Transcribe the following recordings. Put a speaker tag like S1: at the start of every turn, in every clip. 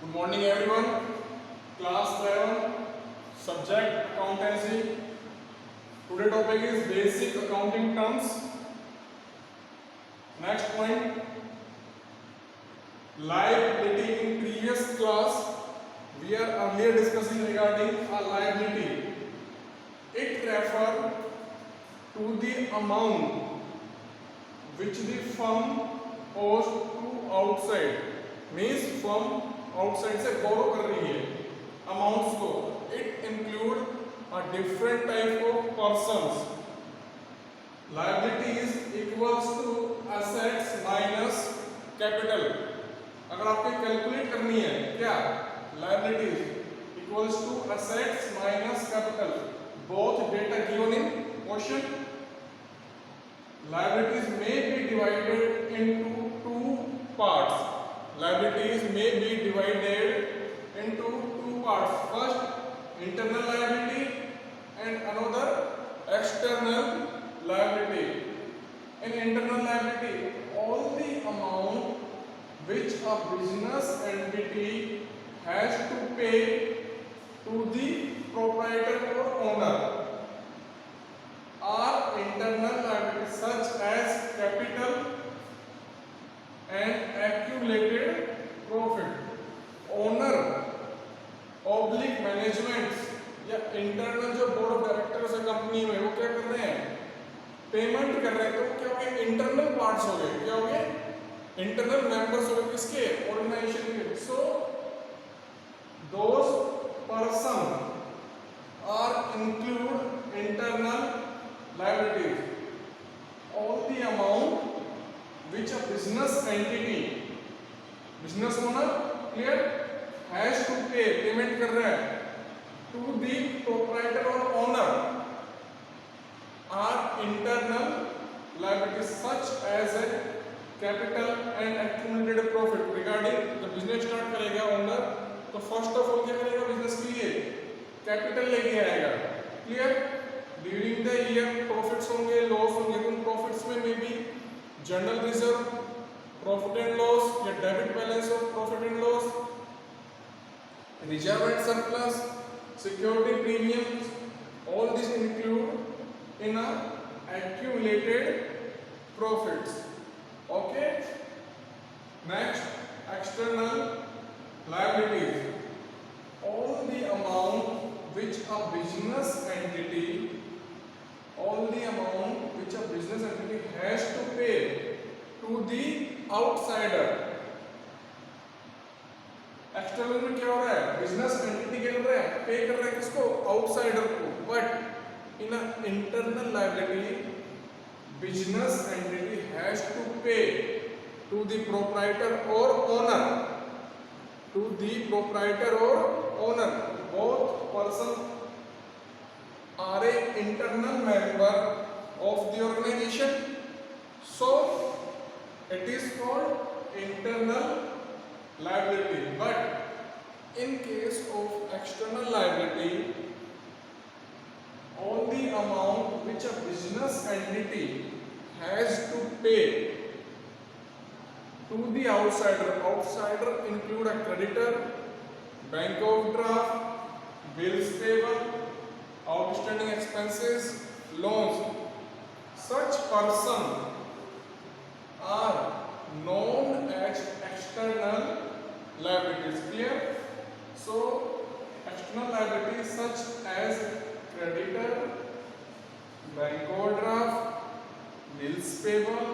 S1: Good morning everyone. Class 11 subject accountancy. Today topic is basic accounting terms. Next point, liability. In previous class we are earlier discussing regarding a liability. It refer to the amount which the firm owes to outside, means firm outside से borrow कर रही है amounts को. It include a different type of persons. Liability is equals to assets minus capital. अगर आपको calculate करनी है क्या, liability equals to assets minus capital. Both data given in question. Liabilities may be divided into two parts. Liabilities may be divided into two parts. First, internal liability and another external liability. In internal liability, all the amount which a business entity has to pay to the proprietor or owner are internal liabilities such as capital and accumulated profit. Owner oblique management या internal जो board of directors है company में, वो क्या कर रहे हैं, payment कर रहे हैं. तो क्या हो गए, इंटरनल पार्ट्स हो गए. क्या हो गए, इंटरनल मेंबर्स हो गए किसके, ऑर्गेनाइजेशन के. So those person are include internal liabilities. All the amount which a business entity, business owner, clear, has to pay, payment कर रहा है to the proprietor or owner are internal liabilities such as a capital and accumulated profit. Regarding the business start करेगा owner, तो first of all क्या करेगा, business के लिए capital लेके आएगा. clear, during the year profits होंगे, loss होंगे. तो उन profits में may be general reserve, profit and loss या debit balance of profit and loss, reserve and surplus, security premiums. All this include in a accumulated profits. Okay, next, external liabilities. All the amount which a business entity, all the amount which a business entity has to pay to the outsider. External में क्या हो रहा है, business entity क्या कर रहा है, पे कर रहा है किसको, आउटसाइडर को. But in a internal liability business entity has to pay to the proprietor और ओनर, टू द प्रोप्राइटर और owner. Both person are a internal member of the organization, so it is called internal liability. But in case of external liability, all the amount which a business entity has to pay to the outsider, outsider include a creditor, bank overdraft, bills payable, outstanding expenses, loans. Such person are known as external liabilities. Clear? So external liabilities such as creditor, bank overdraft, bills payable,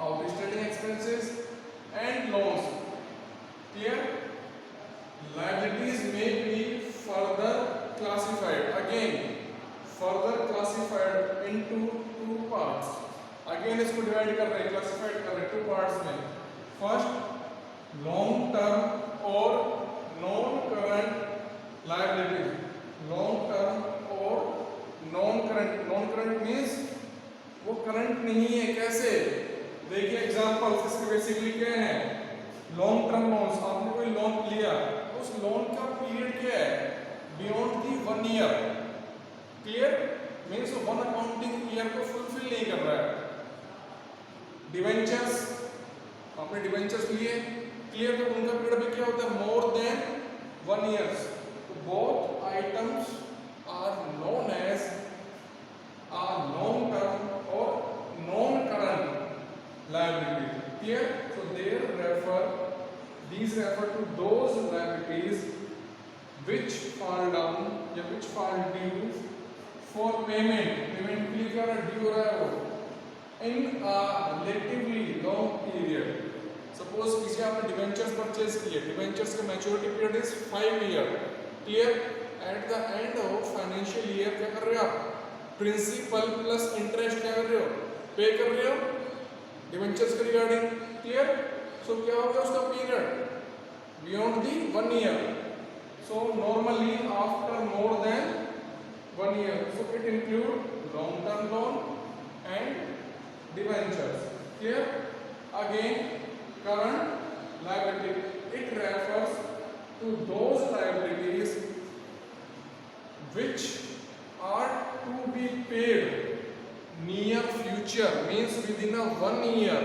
S1: outstanding expenses and loans. Clear? Liabilities may be further classified, again further classified into two parts. again इसको divide कर रहे हैं, classified कर रहे हैं two parts में. First, long term और non current liabilities. Long term और non current. Non current means वो करंट नहीं है. कैसे, देखिए एग्जांपल्स इसके बेसिकली क्या हैं. लॉन्ग टर्म लोन्स, आपने कोई लोन लिया, उस लोन का पीरियड क्या है, beyond the 1 year. Clear, means 1 accounting year को फुलफिल नहीं कर रहा है. डिवेंचर्स, आपने डिवेंचर्स लिए, क्लियर, तो उनका पीरियड भी क्या होता है, more than 1 years. Both items are known as long term और non current liabilities, clear. So these refer to those liabilities which fall down या which fall due for payment के लिए क्या ड्यू हो रहा है वो in a relatively long period। Suppose किसी आपने डिवेंचर्स परचेज किए, डिवेंचर्स का maturity period is 5 year, clear. At the end of financial year क्या कर रहे हो आप, प्रिंसिपल प्लस इंटरेस्ट क्या कर रहे हो, पे कर रहे हो डिवेंचर्स के रिगार्डिंग, क्लियर। सो क्या होगा उसका period beyond the 1 year. So normally after more than 1 year, so it include long term loan and debentures, clear। Again, current liability, it refers to those liabilities which are to be paid near future, means within a 1 year।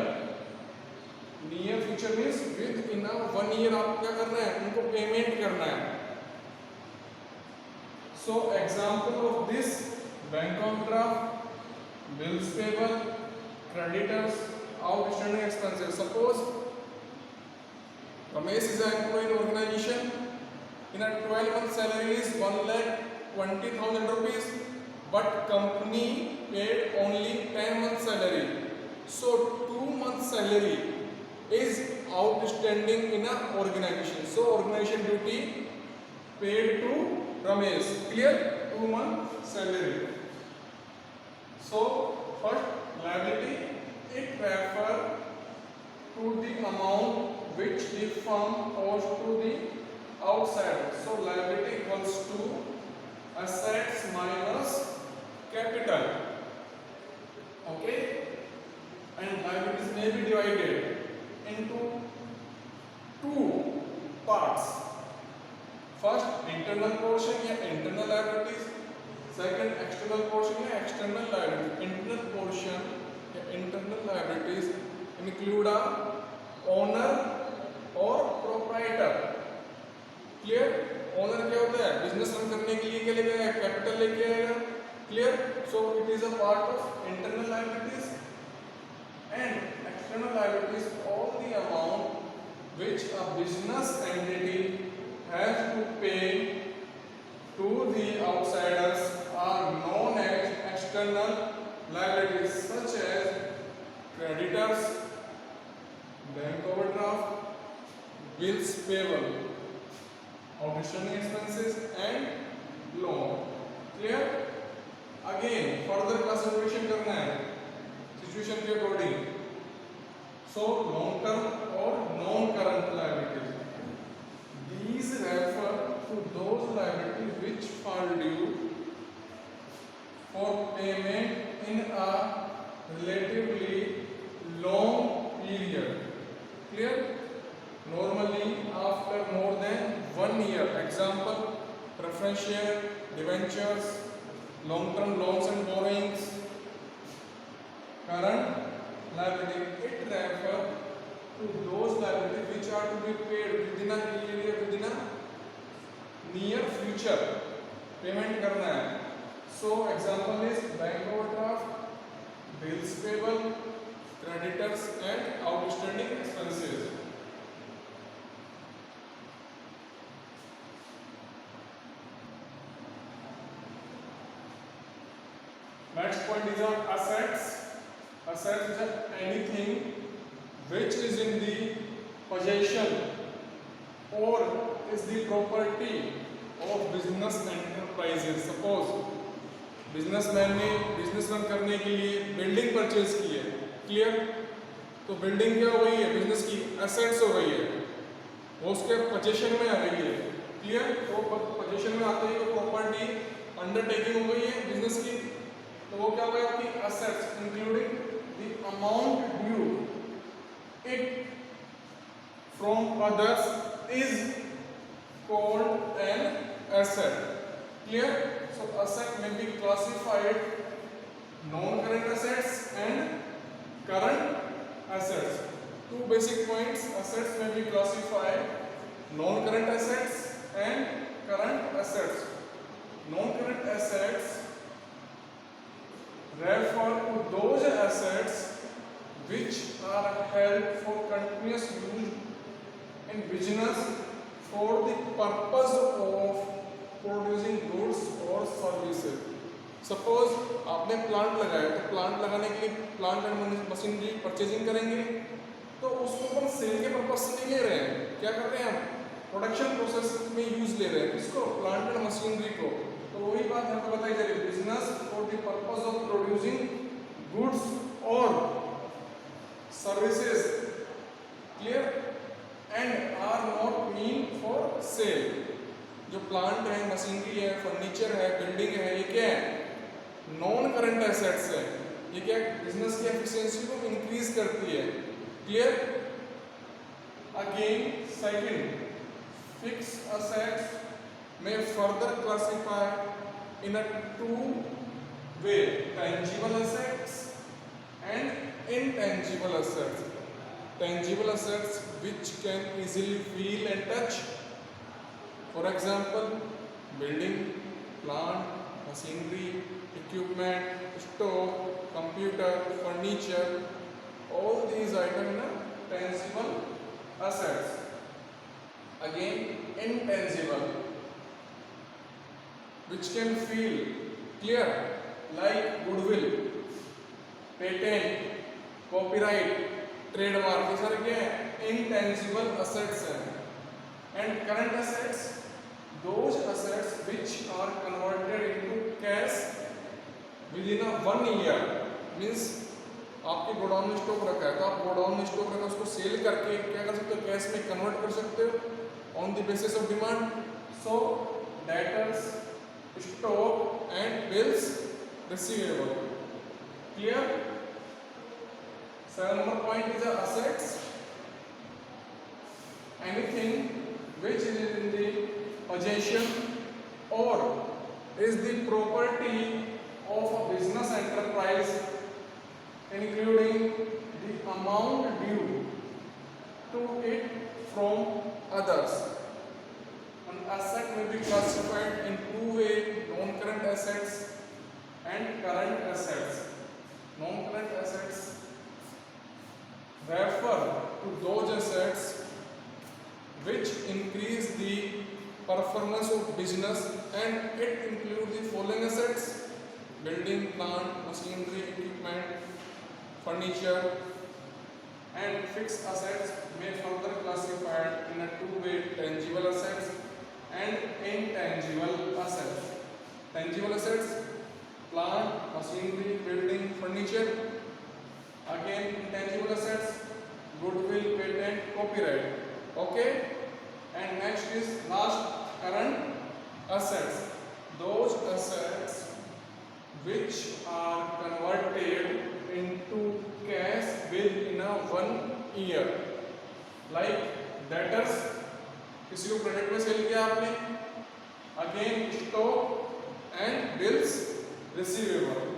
S1: near future means within a 1 year आपको क्या करना है, उनको payment करना है। So example of this, bank overdraft, bills payable, creditors, outstanding expenses। Suppose Ramesh is an employee in organization, in a 12-month salary is 1,20,000 rupees, but company paid only 10 months salary, so 2 months salary is outstanding in a organization, so organization duty paid to Ramesh, clear, 2 month salary। So first liability, it refer to the amount which the firm owes to the outsider, so liability equals to assets minus capital, okay। And liabilities may be divided into 2 parts, first internal portion या internal liabilities, second external portion या external liabilities। internal portion या internal liabilities include a owner और proprietor, clear। owner क्या होता है, business run करने के लिए क्या लेके आएगा, कैपिटल लेके आएगा, clear। so it is a part of internal liabilities। and external liabilities, all the amount which a business entity has to pay to the outsiders are known as external liabilities, such as creditors, bank overdraft, bills payable, outstanding expenses and loan, clear। again further classification करना है situation के according. so long term और non current liabilities, these refer to those liabilities which fall due for payment in a relatively long period, clear, normally after more than 1 year। example preference share, debentures, long term loans and borrowings। current liability, it refer to those liabilities which are to be paid within a period, within a near future, payment करना है। so example is bank overdraft, bills payable, creditors and outstanding expenses। next point is on assets। assets is anything which is in the possession or is the property of business enterprises। suppose businessman ने business run करने के लिए building purchase की है, clear. तो building क्या हो गई है, बिजनेस की एसेट्स हो गई है, वो उसके पोजीशन में आ गई है, क्लियर। तो पोजीशन में आते ही तो प्रॉपर्टी अंडरटेकिंग हो गई है बिजनेस की, तो वो क्या हो गया आपकी assets, including the amount due it from others is called an asset, clear। so asset may be classified non current assets and current assets। two basic points. Assets may be classified non-current assets and current assets. Non-current assets refer to those assets which are held for continuous use in business for the purpose of producing goods or services. Suppose आपने plant लगाया तो plant लगाने के लिए plant and machinery purchasing करेंगे, तो उसको हम सेल के पर्पज से नहीं ले रहे हैं, क्या कर रहे हैं हम प्रोडक्शन प्रोसेस में यूज ले रहे हैं इसको प्लांट एंड मशीनरी को। तो वही बात हमको बताई जा रही है, business for the purpose of producing goods और services, clear, and are not mean for sale. जो प्लांट है, मशीनरी है, फर्नीचर है, बिल्डिंग है, ये क्या है, नॉन करंट एसेट्स है। ये क्या बिजनेस की एफिशिएंसी को इंक्रीज करती है, clear. Again second, fix assets में further classify in a two way, tangible assets and intangible assets. Tangible assets which can easily feel and touch, for example building, plant, machinery, equipment, stove, computer, furniture, all these items are tangible assets. Again intangible which can feel, clear, like goodwill, patent, copyright, trademark, ये सारे क्या है intangible assets हैं। And current assets, those assets which are converted into cash within 1 year. Means आपके godown में stock रखा है, तो आप गोडाउन में स्टॉक रखा उसको सेल करके क्या कर सकते हो, कैश में कन्वर्ट कर सकते हो on the basis of demand. So debtors, stock and bills receivable, clear. Second number point is the assets, anything which is in the possession or is the property of a business enterprise, including the amount due to it from others. An asset may be classified in two ways, non-current assets and current assets. Non-current assets refer to those assets which increase the performance of business, and it includes the following assets: building, plant, machinery, equipment, furniture. And fixed assets may further classified in a two-way, tangible assets and intangible assets. Tangible assets, plant, machinery, building, furniture. Again intangible assets, goodwill, patent, copyright. Okay, and next is last, current assets, those assets which are converted into cash within 1 year, like debtors, किसी को credit में cell किया आपने, again stock and bills receivable.